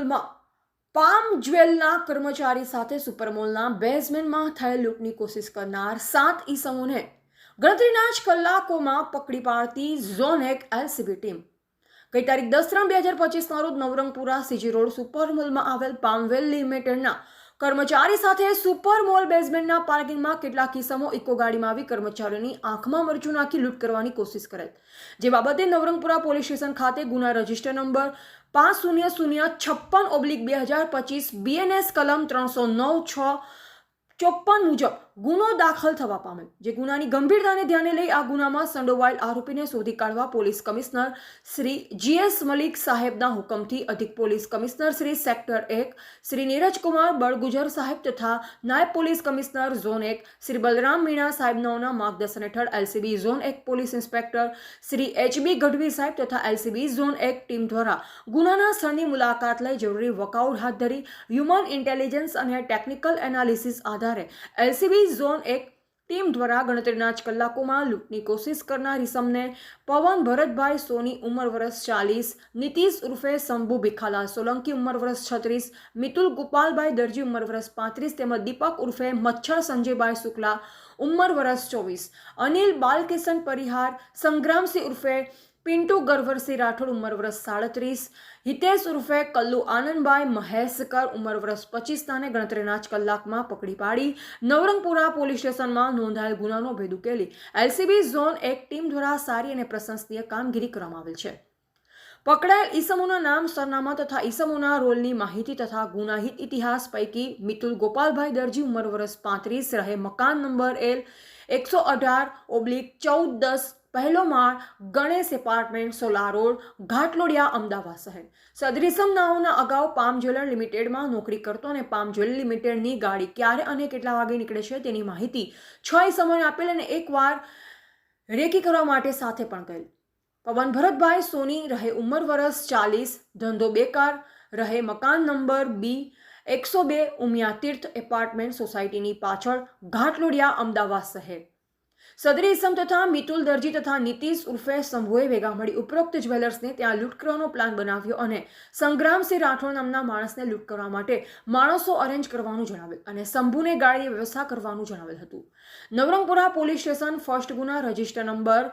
મોલમાં પામ જ્વેલના કર્મચારી સાથે સુપરમોલના બેઝમેન્ટમાં થયેલ લૂંટની કોશિશ કરનાર 7 ઈસમોને ગણતરીના જ કલાકોમાં પકડી પાડતી ઝોન 1 એલસીબી ટીમ ગઈ તારીખ 10/3/2025 રોજ નવરંગપુરા સીજી રોડ સુપરમોલમાં આવેલ પામવેલ લિમિટેડના કર્મચારી સાથે સુપરમોલ બેઝમેન્ટના પાર્કિંગમાં કેટલાક ઈસમો ઇકો ગાડીમાં આવી કર્મચારીઓની આંખમાં મરચું નાખી લૂંટ કરવાની કોશિશ કરેલ, જે બાબતે નવરંગપુરા પોલીસ સ્ટેશન ખાતે ગુના રજિસ્ટર નંબર 500656/2025 BNS કલમ 309/654 મુજબ ગુનો દાખલ થવા પામેલ, જે ગુનાની ગંભીરતાને ધ્યાને લઈ આ ગુનામાં સંડોવાયેલ આરોપીને શોધી કાઢવા police commissioner Shri GS Malik સાહેબના હુકમથી અધિક police commissioner Shri sector 1 Shri Neerajkumar Balgujar સાહેબ તથા નાયબ police commissioner zone 1 Shri Balram Meena સાહેબનાઓના માર્ગદર્શન હેઠળ LCB zone 1 police inspector Shri HB Gadhvi સાહેબ તથા LCB ઝોન 1 ટીમ દ્વારા ગુનાના સ્થળની મુલાકાત લઈ જરૂરી વર્કઆઉટ હાથ ધરી હ્યુમન ઇન્ટેલિજન્સ અને ટેકનિકલ એનાલિસિસ આધારે LCB ઝોન 1 ટીમ દ્વારા ગણતરીના જ કલાકોમાં લૂંટની કોશિશ કરનાર ઈસમને પવન ભરતભાઈ સોની ઉંમર વર્ષ 40, નીતિશ ઉર્ફે શંભુ ભીખાલાલ સોલંકી ઉંમર વર્ષ 36, મિતુલ ગોપાલભાઈ દરજી ઉંમર વર્ષ 35 તેમજ દીપક ઉર્ફે મચ્છર સંજયભાઈ શુક્લા ઉંમર વર્ષ 24, અનિલ બાલકિશન પરિહાર, સંગ્રામસિંહ ઉર્ફે પિન્ટુ ગરવરસિંહ રાઠોડ ઉંમર વર્ષ 37, હિતેશ ઉર્ફે કલ્લુ આનંદભાઈ મહેશકર ઉંમર વર્ષ 25 ને ગણતરીના જ કલાકમાં પકડી પાડી નવરંગપુરા પોલીસ સ્ટેશનમાં નોંધાયેલ ગુનાનો ભેદ ઉકેલી LCB ઝોન 1 ટીમ દ્વારા સારી અને પ્રશંસનીય કામગીરી કરવામાં આવેલ છે. પકડાયેલ ઈસમોના નામ, સરનામા તથા ઈસમોના રોલની માહિતી તથા ગુનાહિત ઇતિહાસ પૈકી મિતુલ ગોપાલભાઈ દરજી ઉંમર વર્ષ 35, રહે મકાન નંબર L 118/1410 પહેલો માળ, ગણેશ એપાર્ટમેન્ટ, સોલા રોડ, ઘાટલોડિયા, અમદાવાદ શહેર. સદરીસમ નાઓના અગાઉ પામ જ્વેલર લિમિટેડમાં નોકરી કરતો અને પામ જ્વેલર લિમિટેડની ગાડી ક્યારે અને કેટલા વાગે નીકળે છે તેની માહિતી 6 ઈસમોને આપેલ અને એકવાર રેકી કરવા માટે સાથે પણ ગયેલ. પવન ભરતભાઈ સોની, રહે ઉંમર વર્ષ 40, ધંધો બેકાર, રહે મકાન નંબર B 102 ઉમિયા તીર્થ એપાર્ટમેન્ટ સોસાયટીની પાછળ, ઘાટલોડિયા, અમદાવાદ શહેર. સદરી ઈસમ તથા મિતુલ દરજી તથા નીતિશ ઉર્ફે શંભુએ ભેગા મળી ઉપરોક્ત જ્વેલર્સને ત્યાં લૂંટ કરવાનો પ્લાન બનાવ્યો અને સંગ્રામસિંહ રાઠોડ નામના માણસને લૂંટ કરવા માટે માણસો અરેન્જ કરવાનું જણાવેલ અને શંભુને ગાડીની વ્યવસ્થા કરવાનું જણાવેલ હતું. નવરંગપુરા પોલીસ સ્ટેશન ફર્સ્ટ ગુના રજિસ્ટર નંબર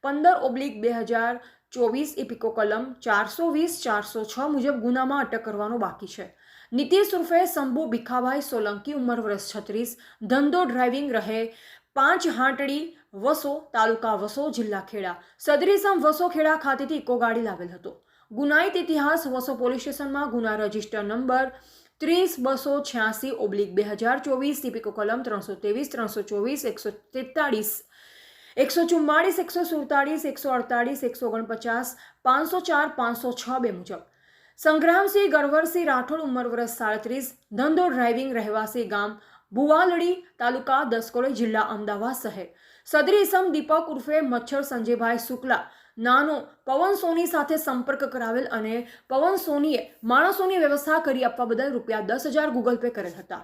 15/2024 ઇપિકો કલમ 420/406 મુજબ ગુનામાં અટક કરવાનો બાકી છે. નીતિશ ઉર્ફે શંભુ ભીખાભાઈ સોલંકી ઉંમર વર્ષ 36, ધંધો ડ્રાઇવિંગ, રહે 5 હાંટડી, વસો, તાલુકા વસો, જિલ્લા ખેડા. સદરીસમ વસો ખેડા ખાતેથી ઇકો ગાડી લાવેલ હતો. ગુનાહિત ઇતિહાસ વસો પોલીસ સ્ટેશનમાં ગુના રજિસ્ટર નંબર 30/286/2024 ઇપિકો કલમ 323, 324, 143, 144, 147, 148, 149, 504, 506 મુજબ સંગ્રામસિંહ ગરવરસિંહ રાઠોડ ઉંમર વર્ષ 37, ધંધો ડ્રાઇવિંગ, રહેવાસી ગામ ભુવાલડી, તાલુકા દસકોડી, જિલ્લા અમદાવાદ શહેર. સદરી ઈસમ દીપક ઉર્ફે મચ્છર સંજયભાઈ શુક્લા નાનો પવન સોની સાથે સંપર્ક કરાવેલ અને પવન સોનીએ માણસોની વ્યવસ્થા કરી આપવા બદલ ₹10,000 ગૂગલ પે કરેલ હતા.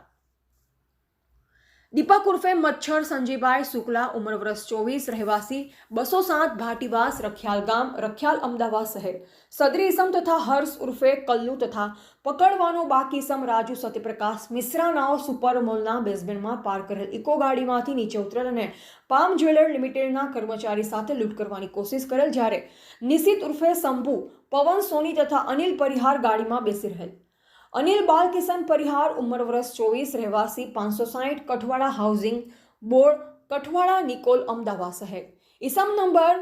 દીપક ઉર્ફે મચ્છર સંજયભાઈ શુક્લા ઉંમર વર્ષ 24, રહેવાસી 207 ભાટીવાસ, રખિયાલ ગામ, રખિયાલ, અમદાવાદ શહેર. સદરી ઈસમ તથા હર્ષ ઉર્ફે કલ્લુ તથા પકડવાનો બાકી ઈસમ રાજુ સત્યપ્રકાશ મિશ્રા નાઓ સુપરમોલના બેઝમેન્ટમાં પાર્ક કરેલ ઇકો ગાડીમાંથી નીચે ઉતરેલ અને પામ જ્વેલર લિમિટેડના કર્મચારી સાથે લૂંટ કરવાની કોશિશ કરેલ, જ્યારે નિશિત ઉર્ફે શંભુ, પવન સોની તથા અનિલ પરિહાર ગાડીમાં બેસી રહેલ. અનિલ બાલકિશન પરિહાર ઉંમર વર્ષ 24, રહેવાસી 560 કઠવાડા હાઉસિંગ બોર્ડ, કઠવાડા, નિકોલ, અમદાવાદ શહેર. ઈસમ નંબર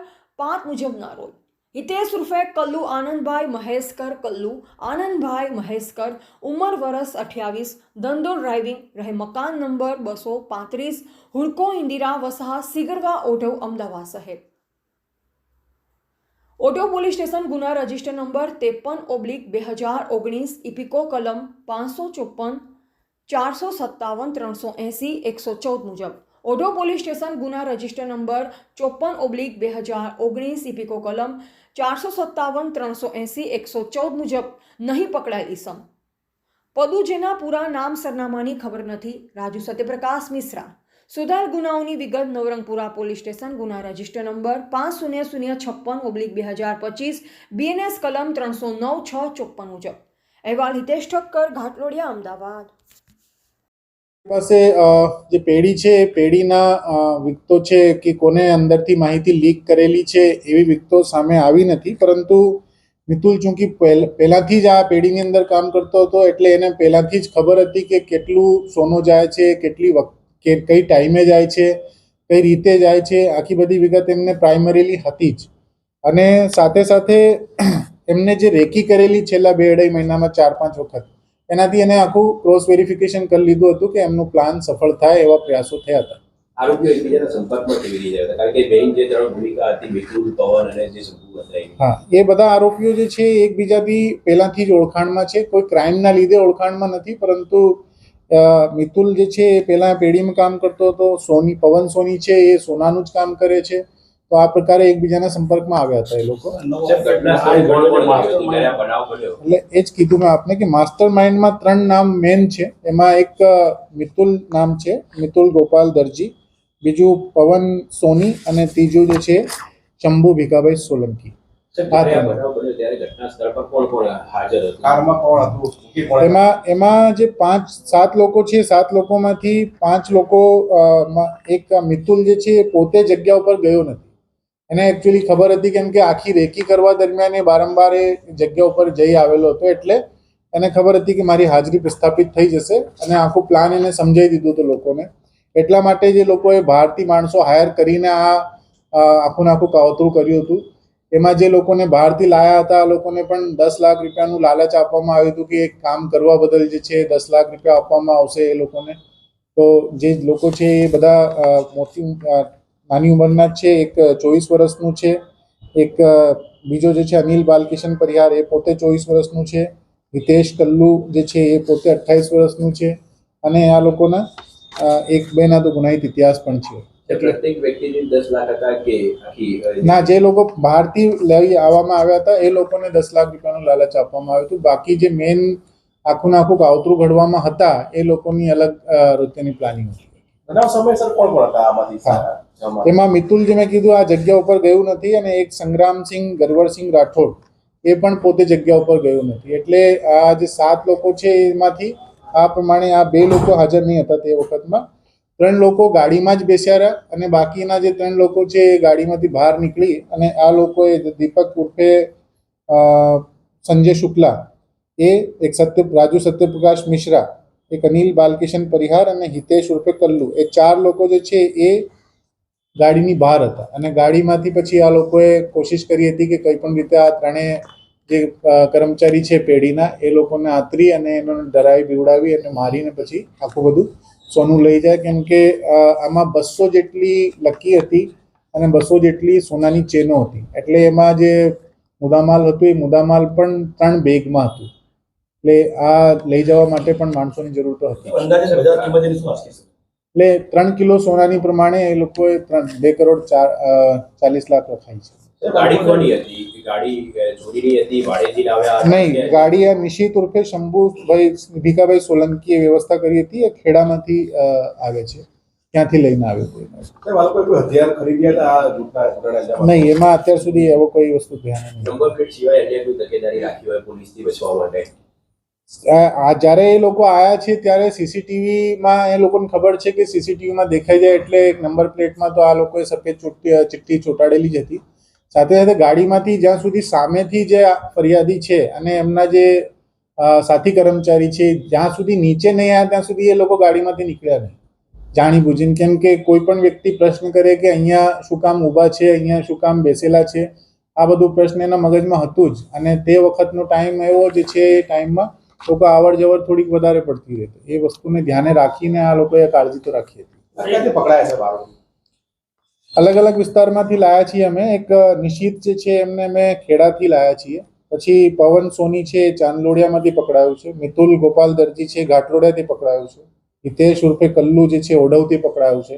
5 મુજબના રોલ. હિતેશ ઉર્ફે કલ્લુ આનંદભાઈ મહેશકર, કલ્લુ આનંદભાઈ મહેશકર ઉંમર વર્ષ 28, ધંધો ડ્રાઇવિંગ, રહે મકાન નંબર 235, હુડકો ઇન્દિરા વસાહત, સિગરવા, ઓઢવ, અમદાવાદ શહેર. ઓઢવ પોલીસ સ્ટેશન ગુના રજિસ્ટર નંબર 53/2019 ઇપિકો કલમ 554, 457, 380, 114 મુજબ ઓઢવ પોલીસ સ્ટેશન ગુના રજિસ્ટર નંબર 54/2019 ઇપિકો કલમ 457, 380, 114 મુજબ નહીં પકડાયેલ ઈસમ પદુ, જેના પૂરા નામ સરનામાની ખબર નથી, રાજુ સત્યપ્રકાશ મિશ્રા. સુધાર ગુનાઓની વિગત નવરંગપુરા પોલીસ સ્ટેશન ગુના રજિસ્ટર નંબર 500656/2025 BNS કલમ 309/654 મુજબ અહેવાલ હિતેશ ઠક્કર, ઘાટલોડિયા, અમદાવાદ. પાસે જે પેઢી છે એ પેઢીના વિગતો છે કે કોને અંદરથી માહિતી લીક કરેલી છે એવી વિગતો સામે આવી નથી, પરંતુ મિતુલ ચૂંકી પહેલાંથી જ આ પેઢીની અંદર કામ કરતો હતો એટલે એને પહેલાંથી જ ખબર હતી કે કેટલું સોનું જાય છે, કઈ ટાઈમે જાય છે, કઈ રીતે જાય છે, આખી બધી વિગત એમને પ્રાઇમરીલી હતી જ. અને સાથે સાથે એમને જે રેકી કરેલી છેલ્લા 2-2.5 મહિનામાં 4-5 વખત, એનાથી એને આખું ક્રોસ વેરિફિકેશન કરી લીધું હતું કે એમનું પ્લાન સફળ થાય એવા પ્રયાસો થયા હતા. આરોપીઓ એકબીજાના સંપર્કમાં કેવી રીતે હતા? કારણ કે મેઇન જે ત્રણ ભૂમિકા હતી, મિતુલ, પવન અને જે શંભુ હતા. હા, એ બધા આરોપીઓ જે છે એકબીજાથી પહેલાથી જ ઓળખાણમાં છે. કોઈ ક્રાઇમના લીધે ઓળખાણમાં નથી, પરંતુ મિતુલ જે છે એ પહેલા પેઢીમાં કામ કરતો હતો. પવન સોની છે એ સોનાનું જ કામ કરે છે. તો આ પ્રકારે એકબીજાના સંપર્કમાં આવ્યા હતા એ લોકો. એટલે એ જ કીધું મેં આપને કે માસ્ટર માઇન્ડમાં 3 નામ મેન છે. એમાં એક મિતુલ નામ છે, મિતુલ ગોપાલ દરજી, બીજું પવન સોની અને ત્રીજું જે છે શંભુ ભીખાભાઈ સોલંકી. એમાં જે 5-7 લોકો છે, 7 લોકોમાંથી 5 લોકો એક મિતુલ જે છે એ પોતે જગ્યા ઉપર ગયો નથી. એને એકચ્યુઅલી ખબર હતી, કેમ કે આખી રેકી કરવા દરમિયાન એ વારંવાર એ જગ્યા ઉપર જઈ આવેલો હતો, એટલે એને ખબર હતી કે મારી હાજરી પ્રસ્થાપિત થઈ જશે અને આખું પ્લાન એને સમજાવી દીધું હતું લોકોને. એટલા માટે જે લોકોએ બહારથી માણસો હાયર કરીને આ આખું કાવતરું કર્યું હતું. એમાં જે લોકોને બહારથી લાયા હતા, આ લોકોને પણ 10 લાખ રૂપિયાનું લાલચ આપવામાં આવ્યું હતું કે એક કામ કરવા બદલ જે છે 10 લાખ રૂપિયા આપવામાં આવશે એ લોકોને. તો જે લોકો છે એ બધા નાની ઉંમરના જ છે. એક 24 વર્ષનું છે, એક બીજો જે છે અનિલ બાલકિશન પરિહાર, એ પોતે 24 વર્ષનું છે, હિતેશ કલ્લુ જે છે એ પોતે 28 વર્ષનું છે, અને આ લોકોના 1-2 તો ગુનાહિત ઇતિહાસ પણ છે. પ્રત્યેક વ્યક્તિને 10 લાખ હતા કે ના, જે લોકો બહારથી લઈ આવવામાં આવ્યા હતા એ લોકોને 10 લાખ રૂપિયાનું લાલચ આપવામાં આવ્યું હતું. બાકી જે મેન આખું કાવતરું ઘડવામાં હતા એ લોકોની અલગ રીતેની પ્લાનિંગ હતી. એમાં મિતુલ, જે મેં કીધું, આ જગ્યા ઉપર ગયું નથી, અને એક સંગ્રામસિંહ ગરવરસિંહ રાઠોડ એ પણ પોતે જગ્યા ઉપર ગયું નથી. એટલે આ જે 7 લોકો છે એમાંથી આ પ્રમાણે આ 2 લોકો હાજર નહીં હતા તે વખતમાં. 3 લોકો ગાડીમાં જ બેસ્યા રહ્યા, અને બાકીના જે 3 લોકો છે એ ગાડીમાંથી બહાર નીકળી અને આ લોકોએ દીપક ઉર્ફે સંજય શુક્લા, એ એક રાજુ સત્યપ્રકાશ મિશ્રા, એક અનિલ બાલકિશન પરિહાર અને હિતેશ ઉર્ફે કલ્લુ, એ 4 લોકો જે છે એ ગાડીની બહાર હતા. અને ગાડીમાંથી પછી આ લોકોએ કોશિશ કરી હતી કે કંઈ પણ રીતે આ 3 જે કર્મચારી છે પેઢીના એ લોકોને આતરી અને એમને ડરાવી બીવડાવી અને મારીને પછી આખું બધું સોનું લઈ જાય. કેમ કે આમાં 200 જેટલી લકી હતી અને 200 જેટલી સોનાની ચેનો હતી. એટલે એમાં જે મુદ્દામાલ હતું એ મુદ્દામાલ પણ 3 બેગમાં હતું. એટલે આ લઈ જવા માટે પણ માણસોની જરૂર તો હતી. એટલે 3 કિલો સોનાની પ્રમાણે એ લોકોએ 2 કરોડ 40 લાખ રખાઈ છે. નહીં, ગાડી આ નિશિત ઉર્ફે ભીખાભાઈ સોલંકીએ વ્યવસ્થા કરી હતી. એ ખેડામાંથી આવે છે, ક્યાંથી લઈને આવ્યો નહીં, એમાં અત્યાર સુધી એવો કોઈ વસ્તુ ધ્યાન નહીં. જ્યારે એ લોકો આવ્યા છે ત્યારે સીસીટીવીમાં એ લોકોને ખબર છે કે સીસીટીવીમાં દેખાઈ જાય એટલે એક નંબર પ્લેટમાં તો આ લોકોએ સફેદ ચિઠ્ઠી ચોંટાડેલી જ હતી. સાથે સાથે ગાડીમાંથી જ્યાં સુધી સામેથી જે ફરિયાદી છે અને એમના જે સાથી કર્મચારી છે, જ્યાં સુધી નીચે નહીં આવ્યા ત્યાં સુધી એ લોકો ગાડીમાંથી નીકળ્યા નહીં, જાણી બુજીને. કેમ કે કોઈ પણ વ્યક્તિ પ્રશ્ન કરે કે અહીંયા શું કામ ઊભા છે, અહીંયા શું કામ બેસેલા છે, આ બધું પ્રશ્ન એના મગજમાં હતું જ. અને તે વખતનો ટાઈમ એવો જે છે એ ટાઈમમાં લોકો આવડ જવડ થોડીક વધારે પડતી રહે. એ વસ્તુને ધ્યાને રાખીને આ લોકોએ કાળજી તો રાખી હતી. અલગ અલગ વિસ્તારમાંથી લાયા છીએ અમે. એક નિશિત જે છે એમને અમે ખેડાથી લાયા છીએ. પછી પવન સોની છે ચાંદલોડિયામાંથી પકડાયું છે. મિતુલ ગોપાલ દરજી છે ઘાટલોડિયાથી પકડાયું છે. હિતેશ ઉર્ફે કલ્લુ જે છે ઓઢવથી પકડાયું છે.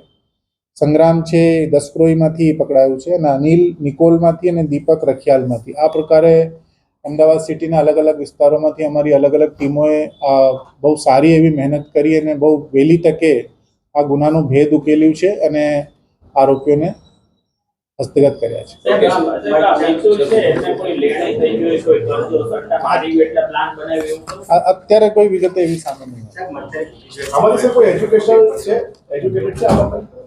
સંગ્રામ છે દસક્રોઈમાંથી પકડાયું છે, અને અનિલ નિકોલમાંથી અને દીપક રખિયાલમાંથી. આ પ્રકારે અમદાવાદ સિટીના અલગ અલગ વિસ્તારોમાંથી અમારી અલગ અલગ ટીમોએ બહુ સારી એવી મહેનત કરી અને બહુ વહેલી તકે આ ગુનાનું ભેદ ઉકેલ્યું છે અને આરોપીઓને હસ્તગત કર્યા છે. અત્યારે કોઈ વિગતે એવી સામે નહીં. અમારી કોઈ એજ્યુકેશન છે, એજ્યુકેટેડ છે આ બાબતે?